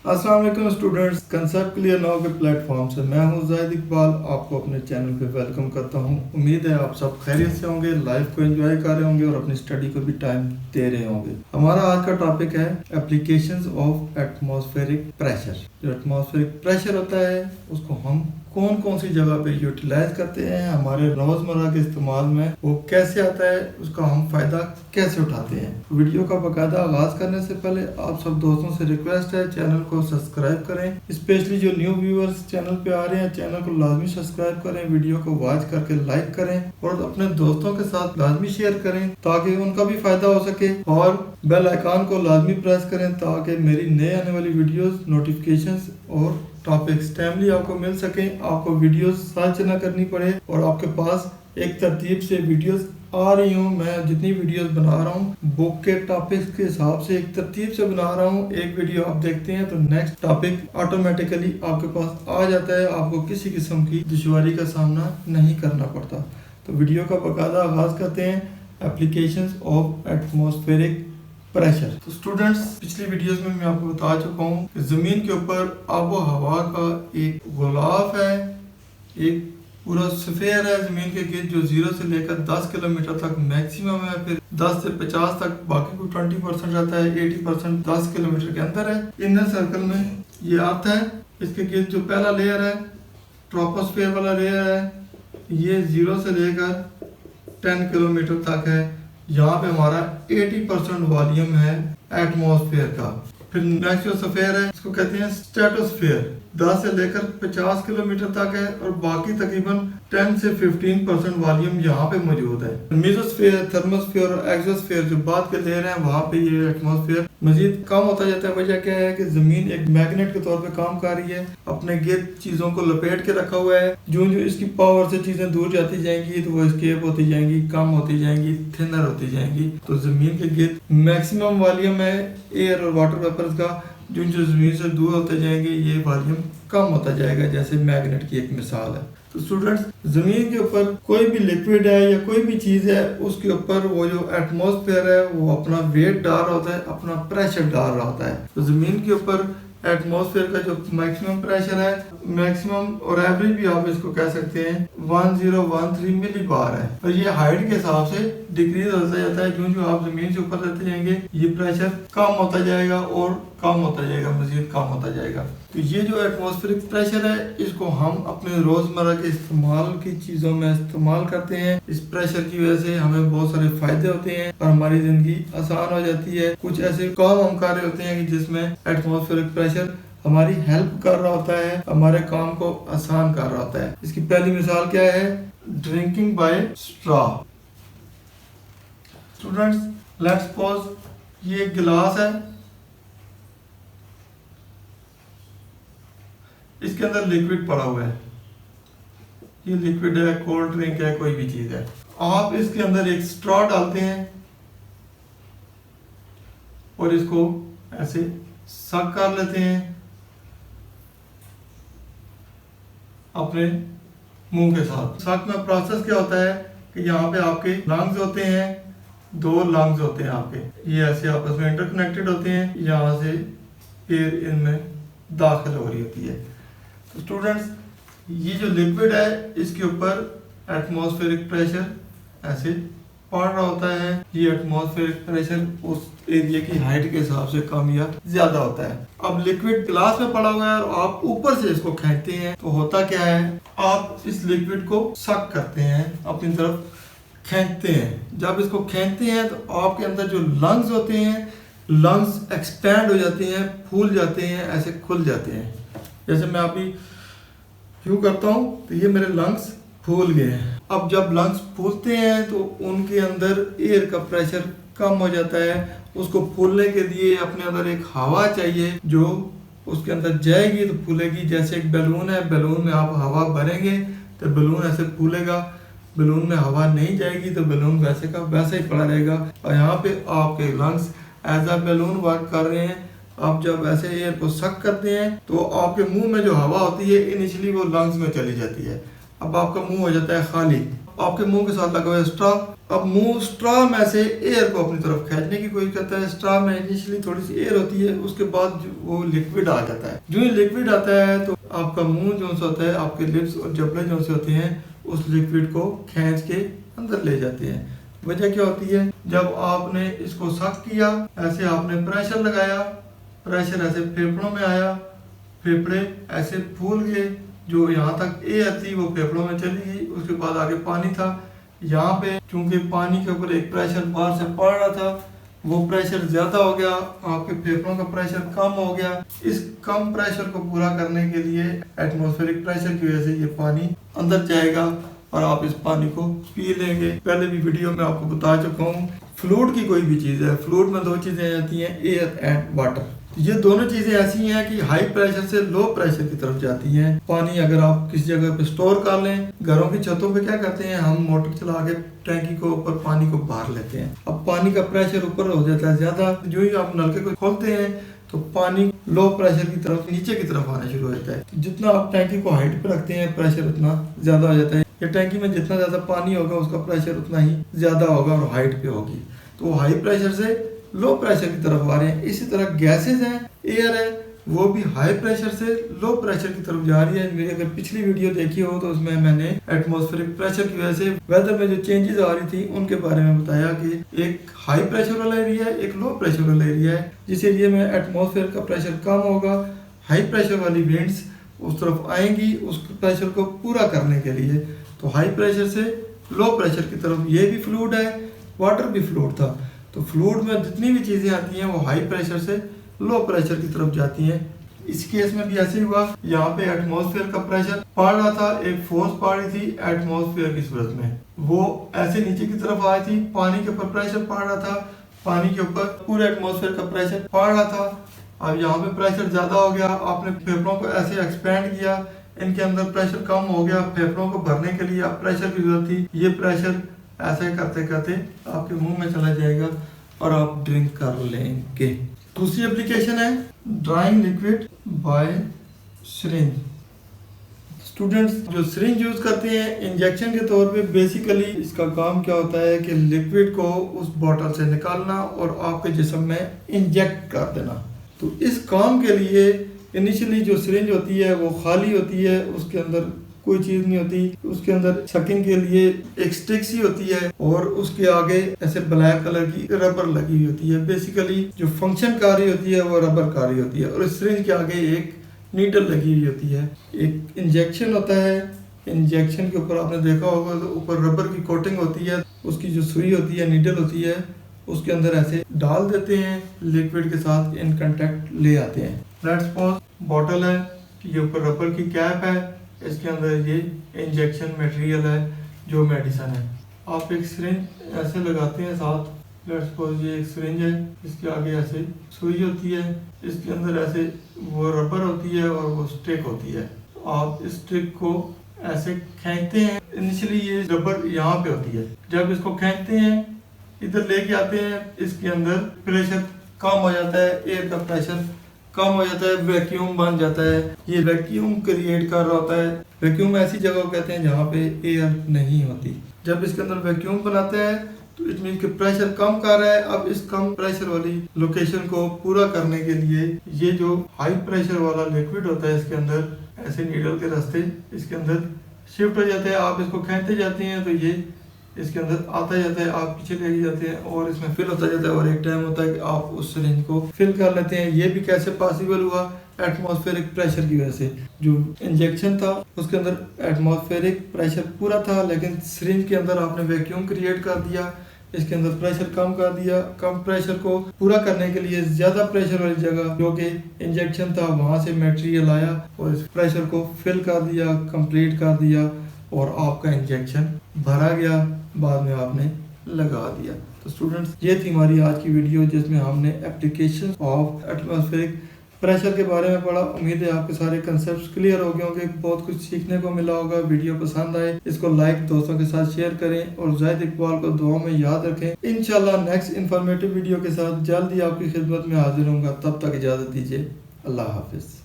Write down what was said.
अस्सलाम वालेकुम students, concept clear now के प्लेटफॉर्म से मैं हूं जाहिद इकबाल, आपको अपने चैनल पे वेलकम करता हूं। उम्मीद है आप सब खैरियत से होंगे, लाइफ को एंजॉय कर रहे होंगे और अपनी स्टडी को भी टाइम दे रहे होंगे। हमारा आज का टॉपिक है एप्लीकेशंस ऑफ एटमॉस्फेरिक प्रेशर। जो एटमॉस्फेरिक प्रेशर होता है उसको हम कौन कौन सी जगह पे यूटिलाइज करते हैं, हमारे रोजमर्रा के इस्तेमाल में वो कैसे आता है, उसका हम फायदा कैसे उठाते हैं। वीडियो का बाकायदा आगाज करने से पहले आप सब दोस्तों से रिक्वेस्ट है, चैनल को सब्सक्राइब करें। स्पेशली जो न्यू व्यूअर्स चैनल पे आ रहे हैं, चैनल को लाजमी सब्सक्राइब करें, वीडियो को वॉच करके लाइक करें और अपने दोस्तों के साथ लाजमी शेयर करें ताकि उनका भी फायदा हो सके। और बेल आइकन को लाजमी प्रेस करें ताकि मेरी नए आने वाली वीडियोस नोटिफिकेशंस और टॉपिक्स टाइमली आपको मिल सके, आपको वीडियोस सर्च ना करनी पड़े और आपके पास एक तरतीब से वीडियोस आ रही हूँ। मैं जितनी वीडियोस बना रहा हूँ बुक के टॉपिक्स के हिसाब से एक तरतीब से बना रहा हूँ। एक वीडियो आप देखते हैं तो नेक्स्ट टॉपिक ऑटोमेटिकली आपके पास आ जाता है, आपको किसी किस्म की दुश्वारी का सामना नहीं करना पड़ता। तो वीडियो का बाकायदा आगाज करते हैं, एप्लीकेशंस ऑफ एटमॉस्फेरिक प्रेशर। तो स्टूडेंट्स, पिछली वीडियोस में मैं आपको बता चुका हूँ कि जमीन के ऊपर आबो हवा का एक गुलाफ है, एक पूरा स्फीयर है जमीन के गिर्द जो 0 से लेकर 10 किलोमीटर तक मैक्सिमम है, फिर 10 से 50 तक, बाकी को 20% रहता है, 80% 10 किलोमीटर के अंदर है। इनर सर्कल में ये आता है। इसके गिर्द जो पहला लेयर है, ट्रोपोस्फीयर वाला लेयर है, ये 0 से लेकर 10 किलोमीटर तक है। यहाँ पे हमारा 80% वॉल्यूम है एटमॉस्फेयर का। फिर नेक्स्ट जो स्फीयर है इसको कहते हैं स्ट्रेटोस्फीयर, 10 से लेकर 50 किलोमीटर तक है और बाकी तकरीबन 10 से 15% वॉल्यूम यहाँ पे मौजूद है। मेसोस्फीयर, थर्मोस्फीयर और एक्सोस्फीयर जो बाद के लेयर हैं वहाँ पे ये एटमॉस्फेयर मजीद कम होता जाता है। वजह क्या है कि जमीन एक मैग्नेट के तौर पे काम कर रही है, अपने गिर्द चीजों को लपेट के रखा हुआ है। जो जो इसकी पावर से चीजें दूर जाती जाएंगी तो वो एस्केप होती जाएंगी, कम होती जाएंगी, थिनर होती जाएंगी। तो जमीन के गिर्द मैक्सिमम वॉल्यूम है एयर और वाटर वेपर्स का। जो जो जमीन से दूर होते जाएंगे ये वॉल्यूम कम होता जाएगा, जैसे मैग्नेट की एक मिसाल है। तो स्टूडेंट्स, जमीन के ऊपर कोई भी लिक्विड है या कोई भी चीज है उसके ऊपर वो जो एटमॉस्फेयर है वो अपना वेट डाल रहा होता है, अपना प्रेशर डाल रहा होता है। तो जमीन के ऊपर एटमॉस्फेयर का जो मैक्सिमम प्रेशर है, मैक्सिमम और एवरेज भी आप इसको कह सकते हैं, 1013 मिली बार है। और ये हाइट के हिसाब से डिक्रीज होता जाता है। जो जो आप जमीन से ऊपर रहते जाएंगे ये प्रेशर कम होता जाएगा और कम होता जाएगा, मजीद कम होता जाएगा। तो ये जो एटमॉस्फेरिक प्रेशर है इसको हम अपने रोजमर्रा के इस्तेमाल की चीजों में इस्तेमाल करते हैं। इस प्रेशर की वजह से हमें बहुत सारे फायदे होते हैं और हमारी जिंदगी आसान हो जाती है। कुछ ऐसे काम हम कर रहे होते हैं कि जिसमें एटमॉस्फेरिक प्रेशर हमारी हेल्प कर रहा होता है, हमारे काम को आसान कर रहा होता है। इसकी पहली मिसाल क्या है, drinking by straw. Students, let's suppose ये गिलास है, इसके अंदर लिक्विड पड़ा हुआ है। ये लिक्विड है, कोल्ड ड्रिंक है, कोई भी चीज है। आप इसके अंदर एक स्ट्रॉ डालते हैं और इसको ऐसे सक कर लेते हैं अपने मुंह के साथ। सक में प्रोसेस क्या होता है कि यहाँ पे आपके लंग्स होते हैं, 2 लंग्स होते हैं आपके, ये ऐसे आपस में इंटरकनेक्टेड होते हैं। यहाँ से एयर इनमें दाखिल हो रही होती है। तो स्टूडेंट्स, ये जो लिक्विड है इसके ऊपर एटमॉस्फेरिक प्रेशर ऐसे पड़ रहा होता है। ये एटमॉस्फेरिक प्रेशर उस एरिया की हाइट के हिसाब से कम या ज्यादा होता है। अब लिक्विड ग्लास में पड़ा हुआ है और आप ऊपर से इसको खींचते हैं तो होता क्या है, आप इस लिक्विड को सक करते हैं, अपनी तरफ खींचते हैं। जब इसको खींचते हैं तो आपके अंदर जो लंग्स होते हैं, लंग्स एक्सपैंड हो जाते हैं, फूल जाते हैं, ऐसे खुल जाते हैं। जैसे मैं अभी यूं करता हूं तो ये मेरे लंग्स फूल गए हैं। अब जब लंग्स फूलते हैं तो उनके अंदर एयर का प्रेशर कम हो जाता है। उसको फूलने के लिए अपने अंदर एक हवा चाहिए जो उसके अंदर जाएगी तो फूलेगी। जैसे एक बैलून है, बैलून में आप हवा भरेंगे तो बैलून ऐसे फूलेगा। बैलून में हवा नहीं जाएगी तो बैलून वैसे का वैसे ही पड़ा रहेगा। और यहाँ पे आपके lungs as a balloon work कर रहे हैं। आप जब ऐसे एयर को सक करते हैं तो आपके मुंह में जो हवा होती है इनिशियली वो लंग्स में चली जाती है अब आपका मुंह हो जाता है खाली, आपके मुंह के साथ लगा हुआ है स्ट्रॉ। अब मुंह स्ट्रॉ में से एयर को अपनी तरफ खींचने की कोशिश करता है। स्ट्रॉ में इनिशियली थोड़ी सी एयर होती है, उसके बाद वो लिक्विड आ जाता है। जो ही लिक्विड आता है तो आपका मुंह जो सा होता है, आपके लिप्स और जबड़े जो से होते हैं उस लिक्विड को खींच के अंदर ले जाते हैं। वजह क्या होती है, जब आपने इसको सक किया, ऐसे आपने प्रेशर लगाया, प्रेशर ऐसे फेफड़ों में आया, फेफड़े ऐसे फूल गए, जो यहाँ तक एयर थी वो फेफड़ों में चली गई, उसके बाद आगे पानी था। यहाँ पे चूंकि पानी के ऊपर एक प्रेशर बाहर से पड़ रहा था, वो प्रेशर ज्यादा हो गया, आपके फेफड़ों का प्रेशर कम हो गया। इस कम प्रेशर को पूरा करने के लिए एटमॉस्फेरिक प्रेशर की वजह से ये पानी अंदर जाएगा और आप इस पानी को पी लेंगे। पहले भी वीडियो में आपको बता चुका हूँ, फ्लूइड की कोई भी चीज़ है, फ्लूइड में दो चीज़ें आती हैं, एयर एंड वाटर। ये दोनों चीज़ें ऐसी हैं कि हाई प्रेशर से लो प्रेशर की तरफ जाती हैं। पानी अगर आप किसी जगह पे स्टोर कर लें, घरों की छतों पे क्या करते हैं, हम मोटर चला के टैंकी को ऊपर पानी को बाहर लेते हैं। अब पानी का प्रेशर ऊपर हो जाता है ज़्यादा, जो ही आप नलके को खोलते हैं तो पानी लो प्रेशर की तरफ नीचे की तरफ आना शुरू हो जाता है। जितना आप टैंकी को हाइट पे रखते हैं प्रेशर उतना ज़्यादा हो जाता है। ये टैंकी में जितना ज़्यादा पानी होगा उसका प्रेशर उतना ही ज़्यादा होगा और हाइट पे होगी, तो हाई प्रेशर से लो प्रेशर की तरफ आ रहे हैं। इसी तरह गैसेज हैं, एयर है, वो भी हाई प्रेशर से लो प्रेशर की तरफ जा रही है। मेरी अगर पिछली वीडियो देखी हो तो उसमें मैंने एटमॉस्फेरिक प्रेशर की वजह से वेदर में जो चेंजेस आ रही थी उनके बारे में बताया कि एक हाई प्रेशर वाला एरिया है, एक लो प्रेशर वाला एरिया है, जिस एरिया में एटमॉस्फेयर का प्रेशर कम होगा, हाई प्रेशर वाली विंड्स उस तरफ आएंगी उस प्रेशर को पूरा करने के लिए। तो हाई प्रेशर से लो प्रेशर की तरफ, ये भी फ्लूइड है, वाटर भी फ्लूइड था। तो फ्लूइड में जितनी भी चीज़ें आती हैं वो हाई प्रेशर से लो प्रेशर की तरफ जाती हैं। इस केस में भी ऐसे ही हुआ, यहाँ पे एटमॉस्फेयर का प्रेशर पड़ रहा था, एक फोर्स पड़ रही थी एटमॉस्फेयर की सूरत में, वो ऐसे नीचे की तरफ आई थी, पानी के ऊपर प्रेशर पड़ रहा था, पानी के ऊपर पूरे एटमॉस्फेयर का प्रेशर पड़ रहा था। अब यहाँ पे प्रेशर ज्यादा हो गया, आपने फेफड़ों को ऐसे एक्सपेंड किया, इनके अंदर प्रेशर कम हो गया, फेफड़ों को भरने के लिए अब प्रेशर की जरूरत थी। ये प्रेशर ऐसे करते करते आपके मुंह में चला जाएगा और आप ड्रिंक कर लेंगे। दूसरी एप्लीकेशन है drawing liquid bye syringe. Students जो सिरिंज यूज करते हैं इंजेक्शन के तौर पे, बेसिकली इसका काम क्या होता है कि लिक्विड को उस बॉटल से निकालना और आपके जिस्म में इंजेक्ट कर देना। तो इस काम के लिए इनिशियली जो सिरिंज होती है वो खाली होती है, उसके अंदर कोई चीज नहीं होती, उसके अंदर सकिंग के लिए एक स्टिक सी होती है और उसके आगे ऐसे ब्लैक कलर की रबर लगी हुई होती है। बेसिकली जो फंक्शन कर रही होती है वो रबर कर रही होती है और इस सिरिंज के आगे एक नीडल लगी हुई होती है। एक इंजेक्शन होता है, इंजेक्शन के ऊपर आपने देखा होगा तो ऊपर रबर की कोटिंग होती है, उसकी जो सुई होती है, नीडल होती है, उसके अंदर ऐसे डाल देते हैं, लिक्विड के साथ इन कांटेक्ट ले आते हैं। लेट्स सपोज बॉटल है, ये ऊपर रबर की कैप है, इसके अंदर ये इंजेक्शन मटेरियल है जो मेडिसिन है। आप एक सिरिंज ऐसे लगाते हैं साथ, लेट्स सपोज ये एक सिरिंज है, इसके आगे ऐसे सुई होती है, इसके अंदर ऐसे वो रबर होती है और वो स्टिक होती है। आप इस स्टिक को ऐसे खींचते हैं, इनिशियली ये रबर यहाँ पे होती है, जब इसको खींचते हैं इधर लेके आते हैं, इसके अंदर प्रेशर कम हो जाता है, एयर का प्रेशर कम हो जाता है, वैक्यूम बन जाता है। ये वैक्यूम क्रिएट कर रहा होता है। वैक्यूम ऐसी जगह को कहते हैं जहाँ पे एयर नहीं होती। जब इसके अंदर वैक्यूम बनाता है तो इट मीन कि प्रेशर कम कर रहा है। अब इस कम प्रेशर वाली लोकेशन को पूरा करने के लिए ये जो हाई प्रेशर वाला लिक्विड होता है इसके अंदर ऐसे नीडल के रास्ते इसके अंदर शिफ्ट हो जाते हैं। आप इसको खींचते जाते हैं तो ये इसके अंदर आता जाता है, आप पीछे लेके जाते हैं और इसमें फिल होता जाता है और एक टाइम होता है कि आप उस सिरिंज को फिल कर लेते हैं। ये भी कैसे पॉसिबल हुआ? एटमॉस्फेरिक प्रेशर की वजह से। जो इंजेक्शन था उसके अंदर एटमॉस्फेरिक प्रेशर पूरा था, लेकिन सिरिंज के अंदर आपने वैक्यूम क्रिएट कर दिया, इसके अंदर प्रेशर कम कर दिया। कम प्रेशर को पूरा करने के लिए ज्यादा प्रेशर वाली जगह जो कि इंजेक्शन था वहां से मटेरियल आया और इस प्रेशर को फिल कर दिया, कंप्लीट कर दिया और आपका इंजेक्शन भरा गया, बाद में आपने लगा दिया। तो स्टूडेंट्स ये थी हमारी आज की वीडियो जिसमें हमने एप्लीकेशन ऑफ एटमॉस्फेरिक प्रेशर के बारे में पढ़ा। उम्मीद है आपके सारे कंसेप्ट क्लियर हो गए होंगे, बहुत कुछ सीखने को मिला होगा। वीडियो पसंद आए इसको लाइक दोस्तों के साथ शेयर करें और ज़ाहिद इकबाल को दुआ में याद रखें। इंशाल्लाह नेक्स्ट इन्फॉर्मेटिव वीडियो के साथ जल्द ही आपकी खिदमत में हाजिर होऊंगा। तब तक इजाज़त दीजिए, अल्लाह हाफिज़।